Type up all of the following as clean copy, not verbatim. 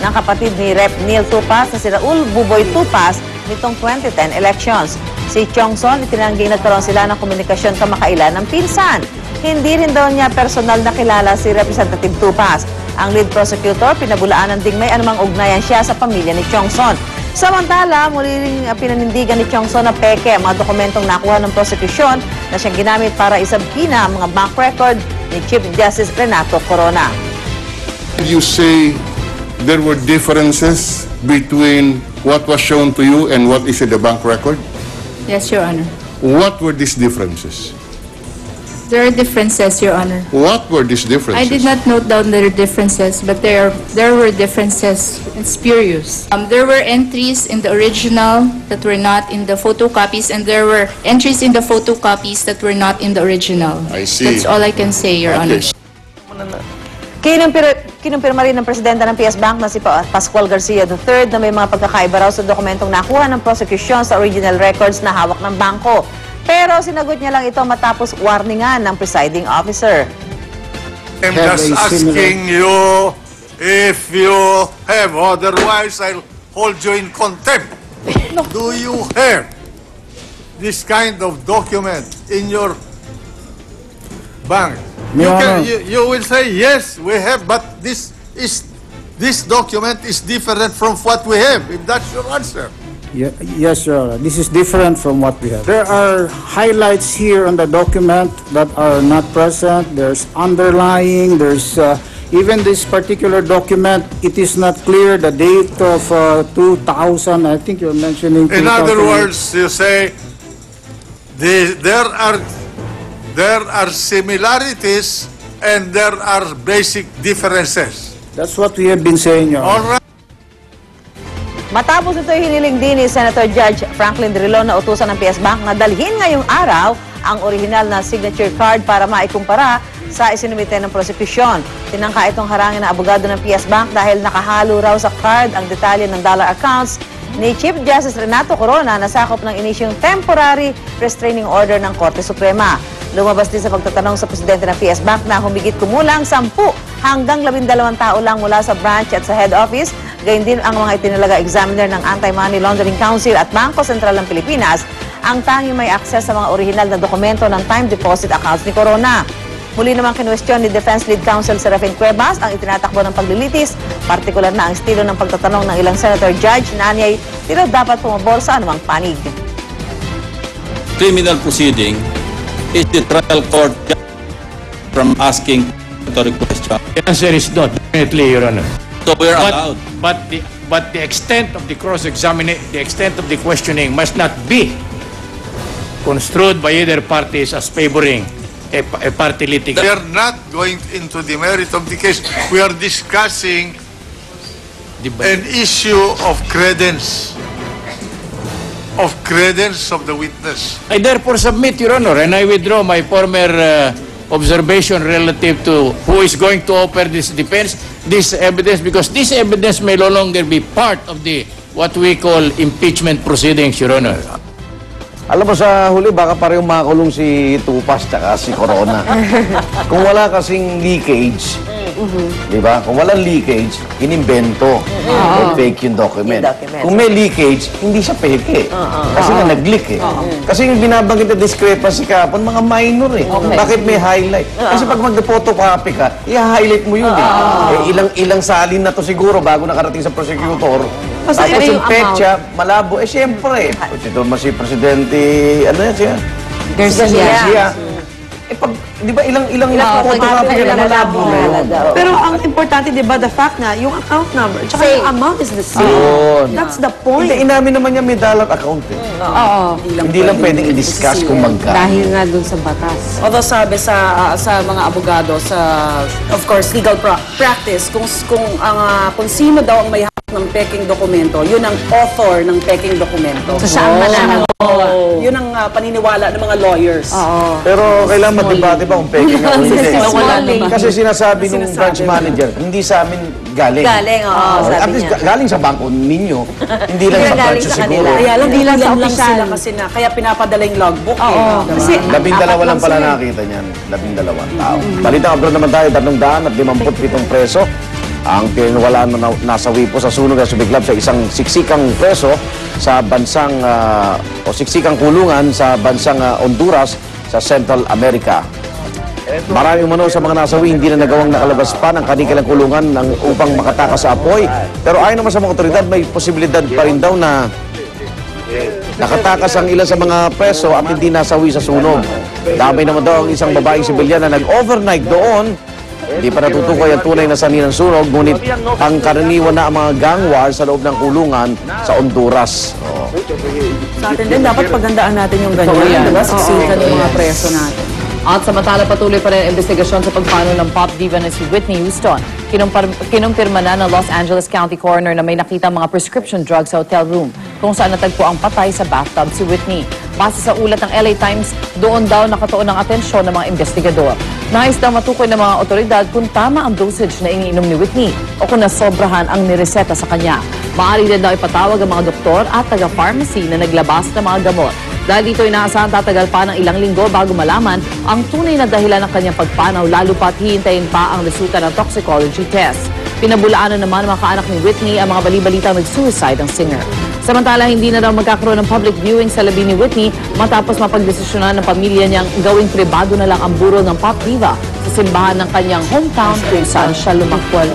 ng kapatid ni Rep. Neil Tupas na si Raul Buboy Tupas nitong 2010 elections. Si Chongson, itinangging nagkaroon sila ng komunikasyon kamakailan ng pinsan. Hindi rin daw niya personal na kilala si Representative Tupas. Ang lead prosecutor, pinabulaanan ding may anumang ugnayan siya sa pamilya ni Chongson. Samantala, muli ring pinanindigan ni Chongson na peke ang mga dokumentong nakuha ng prosekusyon na siyang ginamit para isabkina ang mga bank record ni Chief Justice Renato Corona. You say there were differences between what was shown to you and what is in the bank record? Yes, Your Honor. What were these differences? There are differences, Your Honor. What were these differences? I did not note down the differences, but there were differences. It's spurious. There were entries in the original that were not in the photocopies, and there were entries in the photocopies that were not in the original. I see. That's all I can say, Your Honor. Kinumpirma rin ng presidente ng PS Bank na si Pascual Garcia III na may mga pagkakaiba raw sa dokumentong nakuha ng prosecution sa original records na hawak ng bangko. Pero sinagot niya lang ito matapos warningan ng presiding officer. I'm just asking you if you have, otherwise I'll hold you in contempt. Do you have this kind of document in your bank? You will say, yes, we have, but this document is different from what we have, if that's your answer. Yes, Your Honor. This is different from what we have. There are highlights here on the document that are not present. There's underlying, there's even this particular document, it is not clear the date of 2000. I think you're mentioning 2000. In other words, you say there are similarities and there are basic differences. That's what we have been saying, Your Honor. All right. Matapos ito'y hiniling din ni Senator Judge Franklin Drilon na utusan ng PS Bank na dalhin ngayong araw ang orihinal na signature card para maikumpara sa isinumite ng prosekusyon. Tinangka itong harangin ng abogado ng PS Bank dahil nakahalo raw sa card ang detalye ng dollar accounts ni Chief Justice Renato Corona na sakop ng inisyong temporary restraining order ng Korte Suprema. Lumabas din sa pagtatanong sa presidente ng PS Bank na humigit kumulang 10 hanggang 12 tao lang mula sa branch at sa head office. Gayun din ang mga itinalaga examiner ng Anti-Money Laundering Council at Bangko Sentral ng Pilipinas ang tanging may access sa mga orihinal na dokumento ng time deposit accounts ni Corona. Muli namang kinwestiyon ni Defense Lead Counsel Serafin Cuevas ang itinatakbo ng paglilitis, partikular na ang estilo ng pagtatanong ng ilang senator judge na anya'y di raw dapat pumabor sa anumang panig. Criminal proceeding is the trial court from asking to question. The answer is no, definitely, Your Honor. So we're allowed. But the extent of the cross-examination, the extent of the questioning must not be construed by either parties as favoring a party litigant. We are not going into the merit of the case. We are discussing an issue of credence of the witness. I therefore submit, Your Honor, and I withdraw my former observation relative to who is going to offer this defense, this evidence, because this evidence may no longer be part of the what we call impeachment proceedings, Your Honor. Alam mo, sa huli, baka parehong makulong si Tupas tsaka si Corona. Kung wala kasing leakage, di ba? Kung walang leakage, inimbento. Fake yung document. Kung may leakage, hindi siya peke. Kasi nga nag-leak eh. Kasi yung binabanggit na discrepancy kahapon, mga minor eh. Bakit may highlight? Kasi pag mag-photocopy ka, i-highlight mo yun eh. Ilang salin na to siguro bago nakarating sa prosecutor. Tapos yung petsa, malabo. Eh, siyempre. Ito si Presidente, ano yan siya? Garcia. Eh, pag, di ba, ilang photocopy ka na malabo na yun. Pero ang importante, di ba, the fact na yung account number, tsaka yung amount is the same. That's the point. Hindi, inamin naman niya may dollar account eh. Oo. Hindi lang pwedeng i-discuss kung magkano. Dahil nga dun sa batas. Although sabi sa mga abogado, of course, legal practice, kung sino daw ang may hawak ng peking dokumento, yun ang author ng peking dokumento. So, siya ang mananagot. Yun ang paniniwala ng mga lawyers. Pero kailangan madebate ba kung peking ako hindi? Kasi sinasabi ng branch manager, hindi sa amin galing. Galing, sabi At least galing sa bangko ninyo, hindi lang sa branch siguro. Kaya lang, bilang lang sila kasi kaya pinapadala yung logbook. Kasi 12 lang pala nakita niyan. 12 tao. Balitang abroad naman tayo, 357 preso ang pinwala na nasawi po sa sunog na sumiklab sa isang siksikang preso sa bansang o siksikang kulungan sa bansang Honduras sa Central America. Maraming umano sa mga nasawi hindi na nagawang nakalabas pa ng kanilang kulungan upang makatakas sa apoy. Pero ayon naman sa mga otoridad, may posibilidad pa rin daw na nakatakas ang ilan sa mga preso at hindi nasawi sa sunog. Damay naman daw ang isang babaeng sibilyan na nag-overnight doon. Hindi pa natutukoy ang tunay na sanhi ng sunog, ngunit ang karaniwan na ang mga gang war sa loob ng kulungan sa Honduras. Sa atin din, dapat pagandaan natin yung ganyan. Diba? Siksikan yung mga preso natin. At samantala patuloy pa rin ang investigasyon sa pagpano ng pop diva na si Whitney Houston. Kinumpirma na ng Los Angeles County Coroner na may nakita mga prescription drugs sa hotel room kung saan natagpo ang patay sa bathtub si Whitney. Base sa ulat ng LA Times, doon daw nakatuon ang atensyon ng mga investigador. Nais daw matukoy ng mga otoridad kung tama ang dosage na iniinom ni Whitney o kung nasobrahan ang nireseta sa kanya. Maaari din daw ipatawag ang mga doktor at taga-pharmacy na naglabas ng mga gamot. Dahil dito inaasahan tatagal pa ng ilang linggo bago malaman ang tunay na dahilan ng kanyang pagpanaw, lalo pa't hihintayin pa ang resulta ng toxicology test. Pinabulaanan naman ng mga kaanak ni Whitney ang mga balibalitang nag-suicide ang singer. Samantala, hindi na daw magkakaroon ng public viewing sa labi ni Whitney matapos mapagdesisyonan ng pamilya niyang gawing pribado na lang ang burol ng pop diva sa simbahan ng kanyang hometown kung saan siya lumakwal.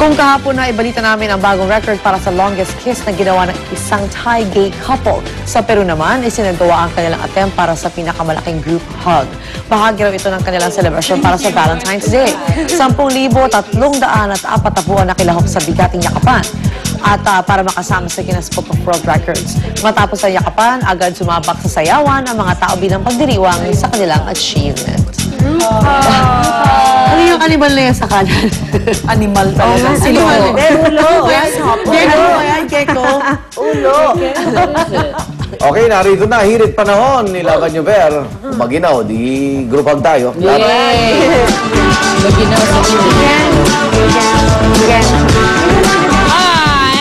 Kung kahapon na ibalita namin ang bagong record para sa longest kiss na ginawa ng isang Thai gay couple. Sa Peru naman, isinagawa ang kanilang attempt para sa pinakamalaking group hug. Bahagi raw ito ng kanilang celebration para sa Valentine's Day. 10,340 na kilahok sa bigating yakapan. At para makasama sa Guinness Book of World Records. Matapos ang yakapan, agad sumabak sa sayawan ang mga tao bilang pagdiriwang sa kanilang achievement. Ano yung animal na yan sa kanan? Animal talaga. Ulo. Gecko. Ulo. Okay, narito na. Hirit panahon ni Laban Yuber. Maginaw, di grupag tayo. Yay! Maginaw sa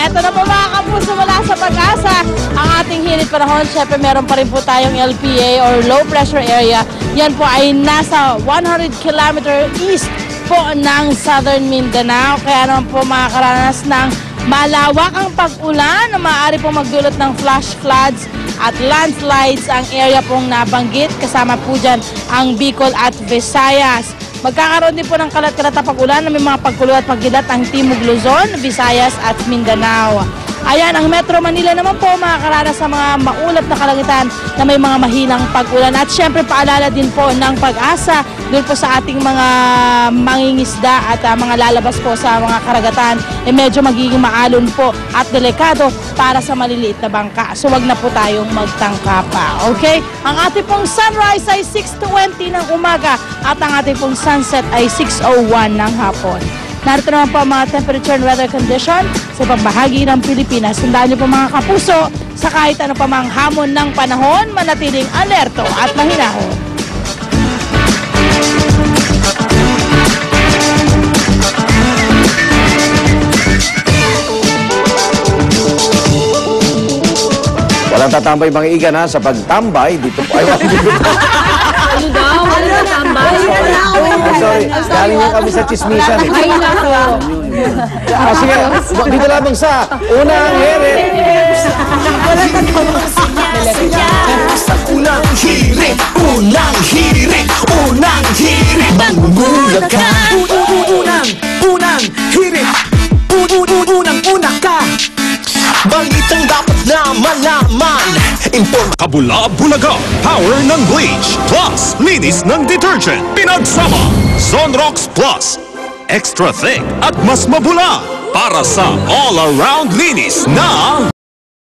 eto na po mga kapuso mula sa Pag-asa. Ang ating hirit panahon, syempre meron pa rin po tayong LPA or low pressure area. Yan po ay nasa 100 km east po ng Southern Mindanao. Kaya naman po makakaranas ng malawakang pag-ulan na maaari pong magdulot ng flash floods at landslides ang area pong nabanggit. Kasama po dyan ang Bicol at Visayas. Magkakaroon din po ng kalat-kalat na pag-ulan na may mga pagkulo at pagkilat ang Timog Luzon, Visayas at Mindanao. Ayan, ang Metro Manila naman po makakaranas sa mga maulap na kalangitan na may mga mahinang pag-ulan. At syempre paalala din po ng Pag-asa doon po sa ating mga mangingisda at mga lalabas po sa mga karagatan, medyo magiging maalon po at delikado para sa maliliit na bangka. So wag na po tayong magtangka pa. Okay? Ang ating pong sunrise ay 6:20 ng umaga at ang ating pong sunset ay 6:01 ng hapon. Narito naman po ang mga temperature and weather condition sa pambahagi ng Pilipinas. Tandaan niyo po mga kapuso, sa kahit ano pa mang hamon ng panahon, manatiling alerto at mahinahon. Walang tatambay mga igan ha, sa pagtambay dito po. Ay, Ano daw? Ano na tambay? sorry, galing mo kami sa chismisan. Ay, nako. Sige, dito lamang sa Unang Hirit. Sa Unang Hirit, Unang Hirit, Unang Hirit. Manggugulat ka. Unang Hirit, Unang ka. Balitang dapat na malaman. Kabula-bulaga, power ng bleach, plus linis ng detergent. Pinagsama, Zonrox Plus. Extra thick at mas mabula para sa all-around linis na